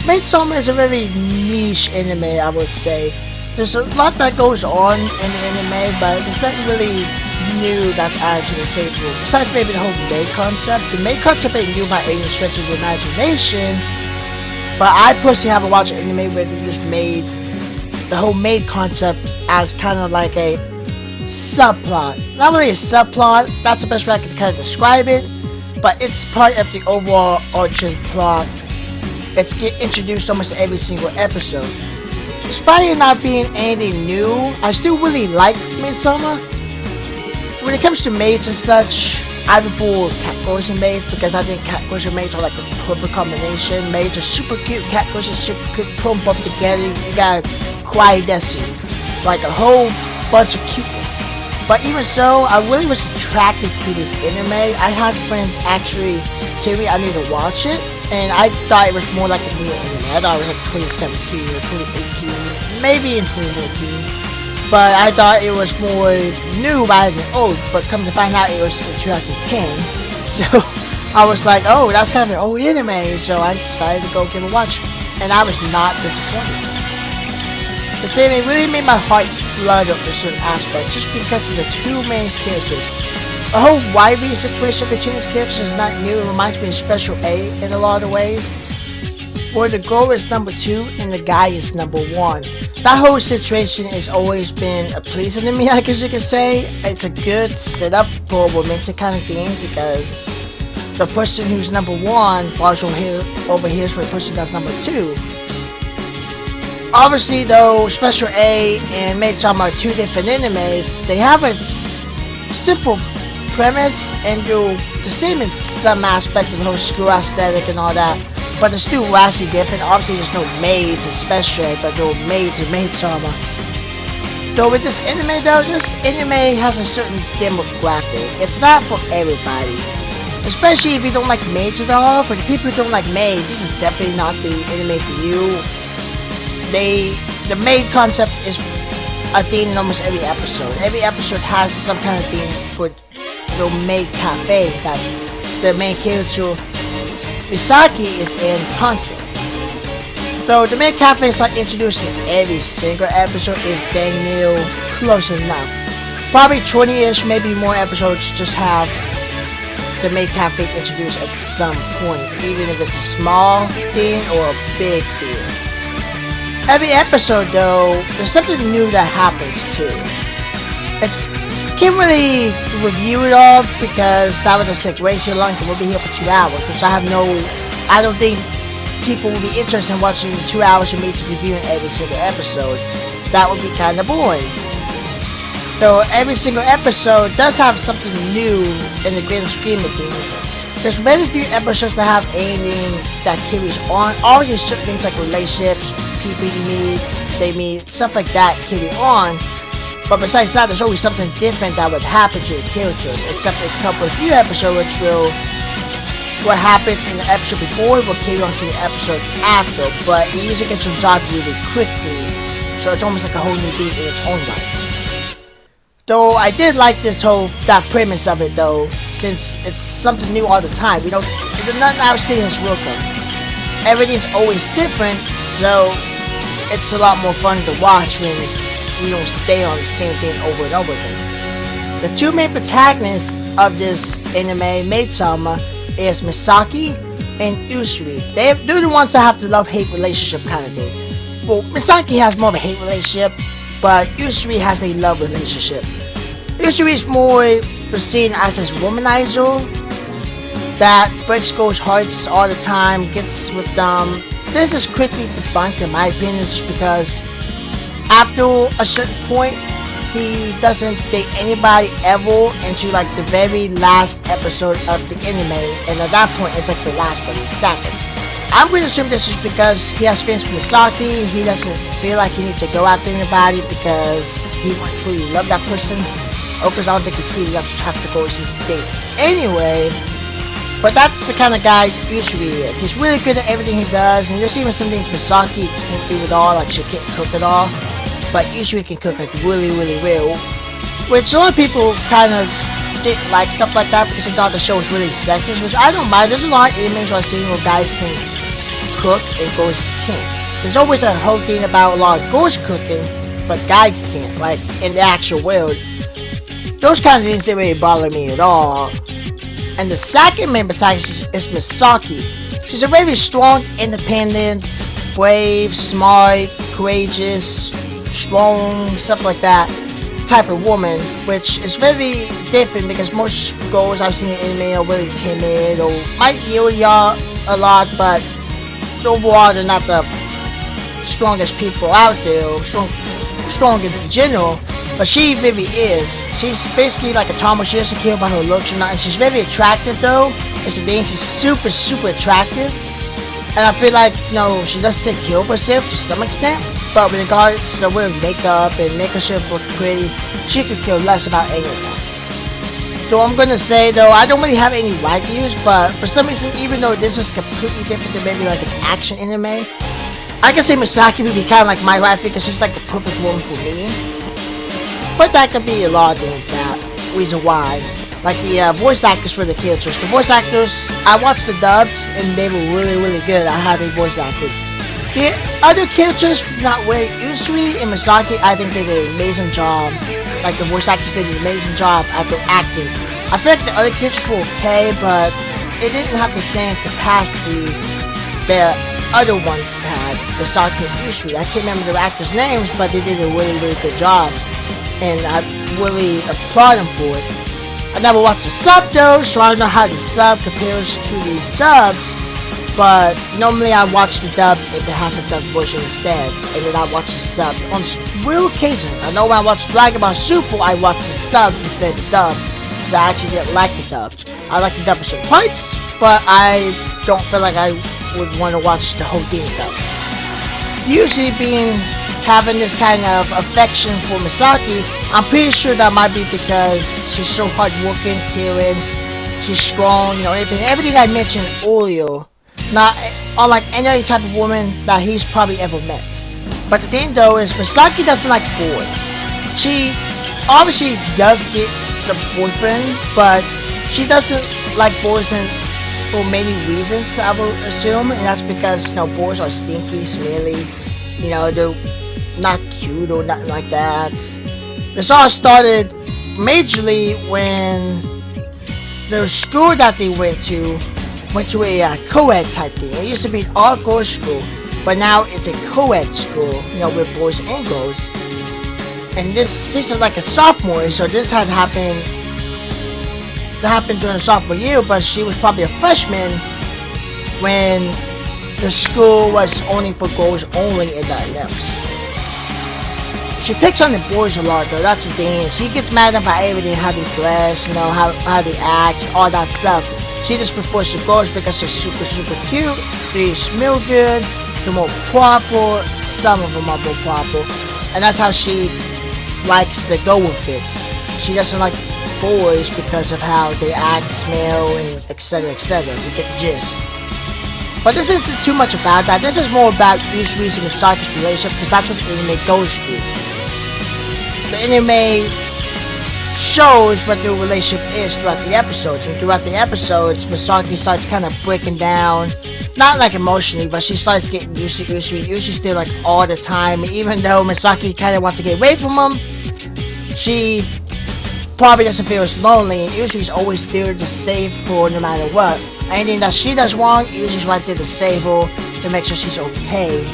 Maid-sama is a very niche anime, I would say. There's a lot that goes on in the anime, but there's nothing really new that's added to the table. Besides maybe the whole maid concept. The maid concept ain't new by any stretch of the imagination, but I personally haven't watched an anime where they just made the whole maid concept as kind of like a subplot. Not really a subplot, that's the best way I can kind of describe it, but it's part of the overall arching plot. It's get introduced almost every single episode. Despite it not being anything new, I still really like Maid-sama. When it comes to maids and such, I prefer catgirls and maids because I think catgirls and maids are like the perfect combination. Maids are super cute, catgirls are super cute, put them both together, you got kawaii desu. Like a whole bunch of cuteness. But even so, I really was attracted to this anime. I had friends actually tell me I need to watch it, and I thought it was more like a new anime. I thought it was like 2017 or 2018, maybe in 2019. But I thought it was more new rather than old, but come to find out it was in 2010. So I was like, oh, that's kind of an old anime, so I decided to go give it a watch, and I was not disappointed. This anime really made my heart flood up a certain aspect just because of the two main characters. The whole rivalry situation between these characters is not new. It reminds me of Special A in a lot of ways, where the girl is number 2 and the guy is number 1. That whole situation has always been a pleasing to me, I guess you could say. It's a good setup for a romantic kind of thing because the person who's number 1 falls over here for the person that's number 2. Obviously though, Special A and Maid-sama are two different animes. They have a simple premise and do the same in some aspect of the whole school aesthetic and all that, but they're still vastly different. Obviously there's no maids in Special A, but there are maids in Maid-sama. Though with this anime has a certain demographic. It's not for everybody. Especially if you don't like maids at all. For the people who don't like maids, this is definitely not the anime for you. The maid concept is a theme in almost every episode. Every episode has some kind of theme for the maid cafe that the main character Misaki is in constantly. So the maid cafe is like introduced in every single episode is dang near close enough. Probably 20-ish, maybe more episodes just have the maid cafe introduced at some point, even if it's a small theme or a big theme. Every episode though, there's something new that happens too. Can't really review it all because that would just take way too long and we'll be here for 2 hours, which I don't think people will be interested in watching 2 hours of me to reviewing every single episode. That would be kinda boring. Though every single episode does have something new in the greater scheme of things. There's very few episodes that have anything that carries on. Obviously certain things like relationships, people they meet, stuff like that carry on. But besides that, there's always something different that would happen to the characters. Except a few episodes what happens in the episode before will carry on to the episode after. But it usually gets resolved really quickly. So it's almost like a whole new thing in its own right. Though I did like that premise of it though, since it's something new all the time. Nothing obviously has welcome. Everything's always different, so it's a lot more fun to watch when you don't stay on the same thing over and over again. The two main protagonists of this anime, Maid-sama, is Misaki and Usui. They're the ones that have the love-hate relationship kind of thing. Well, Misaki has more of a hate relationship, but Usui has a love relationship. Usui is more seen as this womanizer that breaks girls' hearts all the time, gets with them. This is quickly debunked in my opinion just because after a certain point he doesn't date anybody ever until like the very last episode of the anime, and at that point it's like the last 30 seconds. I'm going to assume this is because he has feelings for Misaki. He doesn't feel like he needs to go after anybody because he won't truly love that person. Or because I don't think he truly loves to have to go see dates anyway. But that's the kind of guy Usui is. He's really good at everything he does, and there's even some things Misaki can't do at all, like she can't cook at all. But Usui can cook like really, really well. Which a lot of people kind of didn't like stuff like that because they thought the show was really sexist, which I don't mind. There's a lot of animes I've seen where guys can cook and girls can't. There's always a whole thing about a lot of girls cooking, but guys can't, like in the actual world. Those kind of things didn't really bother me at all. And the second main protagonist is Misaki. She's a very strong, independent, brave, smart, courageous, strong, stuff like that type of woman, which is very different because most girls I've seen in anime are really timid or might yell a lot, but overall they're not the strongest people out there, or strong in general. But she really is. She's basically like a tomboy. She doesn't care about her looks or nothing. She's very attractive though. It's a thing. She's super attractive. And I feel like, you know, she does take care of herself to some extent. But with regards to the wearing makeup and make herself look pretty, she could care less about any of that. So I'm gonna say though, I don't really have any right views, but for some reason, even though this is completely different than maybe like an action anime, I can say Misaki would be kind of like my wife because she's like the perfect woman for me. But that could be a lot of things, that reason why. Like the voice actors for the characters. The voice actors, I watched the dubs and they were really good at how they voice acted. The other characters, not really. Usui and Misaki, I think they did an amazing job. Like the voice actors did an amazing job at their acting. I feel like the other characters were okay, but it didn't have the same capacity the other ones had. Misaki and Usui. I can't remember the actors' names, but they did a really good job. And I really applaud them for it. I never watched the sub though, so I don't know how the sub compares to the dubs. But normally I watch the dub if it has a dubbed version instead, and then I watch the sub on real occasions. I know when I watch Dragon Ball Super, I watch the sub instead of the dub, because I actually didn't like the dub. I like the dub for certain parts, but I don't feel like I would want to watch the whole thing dubbed. Usually having this kind of affection for Misaki, I'm pretty sure that might be because she's so hardworking, caring, she's strong, you know, everything I mentioned earlier. Not unlike any other type of woman that he's probably ever met. But the thing though is Misaki doesn't like boys. She obviously does get the boyfriend, but she doesn't like boys for many reasons, I would assume, and that's because, you know, boys are stinky, smelly, you know, they're not cute or nothing like that. This all started majorly when the school that they went to a co-ed type thing. It used to be an all-girls school, but now it's a co-ed school, you know, with boys and girls. And this is like a sophomore, so this had happened during the sophomore year, but she was probably a freshman when the school was only for girls only and nothing else. She picks on the boys a lot though, that's the thing. She gets mad about everything, how they dress, you know, how they act, all that stuff. She just prefers the girls because they're super cute, they smell good, they're more proper, some of them are more proper, and that's how she likes the go with it. She doesn't like boys because of how they act, smell, and etc. You get the gist. But this isn't too much about that. This is more about Usui's and Misaki's relationship because that's what the anime goes through. The anime shows what their relationship is throughout the episodes, and throughout the episodes, Misaki starts kind of breaking down, not like emotionally, but she starts getting used to Usui. Usui's still like all the time, even though Misaki kind of wants to get away from him, she probably doesn't feel as lonely, and Usui's always there to save her no matter what. Anything that she does wrong, Usui's right there to save her, to make sure she's okay.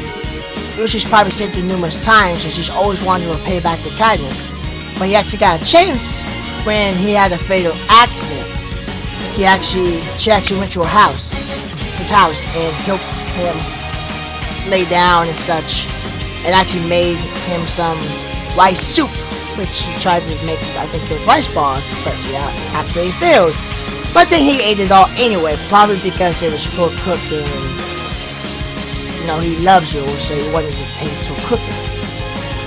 Usui's probably saved her numerous times, and she's always wanted to repay back the kindness. But he actually got a chance when he had a fatal accident. She actually went to his house, and helped him lay down and such, and actually made him some rice soup, which he tried to make, I think it was rice balls, but she absolutely failed. But then he ate it all anyway, probably because it was her cooking, and, you know, he loves you, so he wanted to taste her cooking.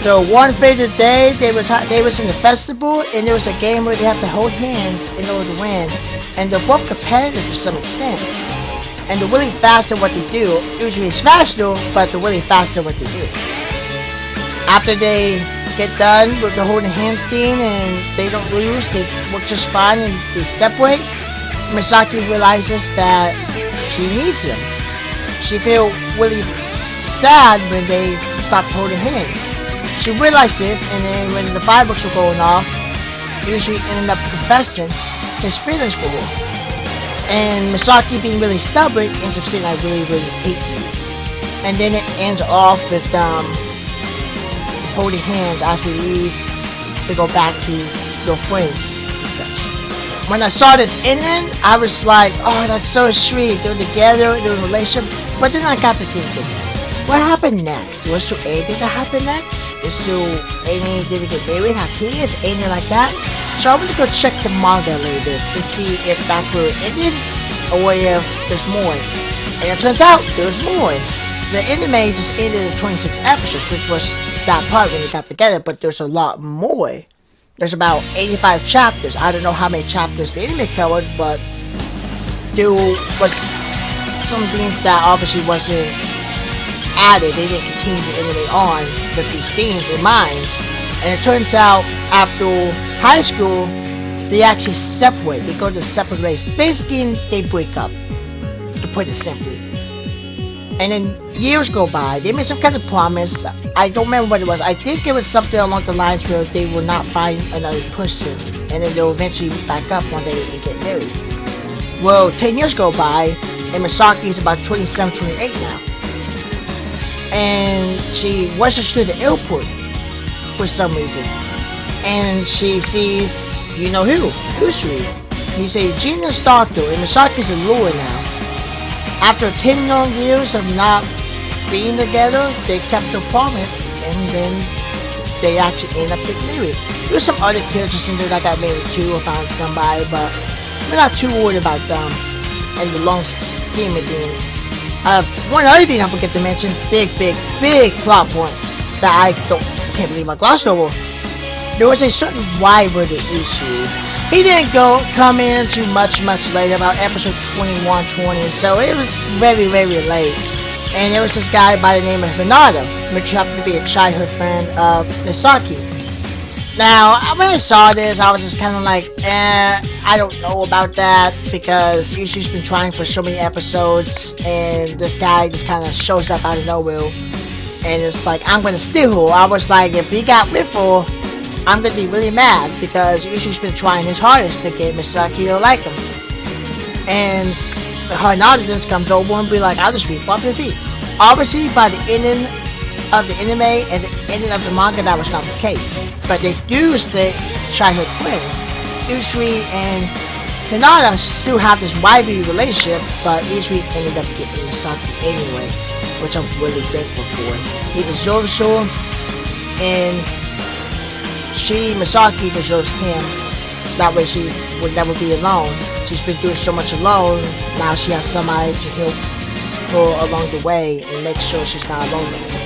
So one favorite day, they was in the festival, and there was a game where they have to hold hands in order to win, and they're both competitive to some extent. And they're really fast at what they do. Usually it's faster, but they're really fast at what they do. After they get done with the holding hands thing and they don't lose, they work just fine and they separate, Misaki realizes that she needs him. she felt really sad when they stopped holding hands. She realized this, and then when the fireworks were going off, Yusui ended up confessing his feelings for her. And Misaki, being really stubborn, ends up saying, "I really, really hate you." And then it ends off with holding hands as they leave to go back to their friends and such. When I saw this ending, I was like, "Oh, that's so sweet. They're together, they're in a relationship." But then I got to thinking, what happened next? Was there anything that happened next? Did they get married, have kids, anything like that? So I'm gonna go check the manga later to see if that's where it ended or if there's more. And it turns out there's more. The anime just ended at 26 episodes, which was that part when they got together, but there's a lot more. There's about 85 chapters. I don't know how many chapters the anime covered, but there was some things that obviously wasn't added. They didn't continue the anime on with these themes in mind. And it turns out after high school, they actually separate. They go to separate ways. Basically, they break up, to put it simply. And then years go by. They made some kind of promise. I don't remember what it was. I think it was something along the lines where they will not find another person, and then they'll eventually meet back up one day and get married. Well, 10 years go by, and Misaki is about 27, 28 now. And she rushes to the airport for some reason. And she sees, you know who? Usui. He's a genius doctor, and Misaki's a lawyer now. After 10 long years of not being together, they kept their promise, and then they actually end up getting married. There's some other characters in there that got married too, or found somebody, but we're not too worried about them and the long scheme of things. One other thing I forget to mention, big plot point that I can't believe I glossed over. There was a certain Y-worded issue. He didn't come into much later, about episode 21, 20, so it was very late. And there was this guy by the name of Hinata, which happened to be a childhood friend of Misaki. Now, when I saw this, I was just kind of like, I don't know about that, because Yusui's been trying for so many episodes, and this guy just kind of shows up out of nowhere, and it's like, I'm gonna steal her. I was like, if he got with her, I'm gonna be really mad, because Yusui's been trying his hardest to get Misaki to like him. And Hinata just comes over and be like, I'll just sweep off your feet. Obviously, by the ending of the anime and the ending of the manga, that was not the case. But they do stay childhood friends. Usui and Hinata still have this rivalry relationship, but Usui ended up getting Misaki anyway, which I'm really thankful for. He deserves her, and Misaki deserves him. That way she would never be alone. She's been doing so much alone, now she has somebody to help her along the way and make sure she's not alone anymore.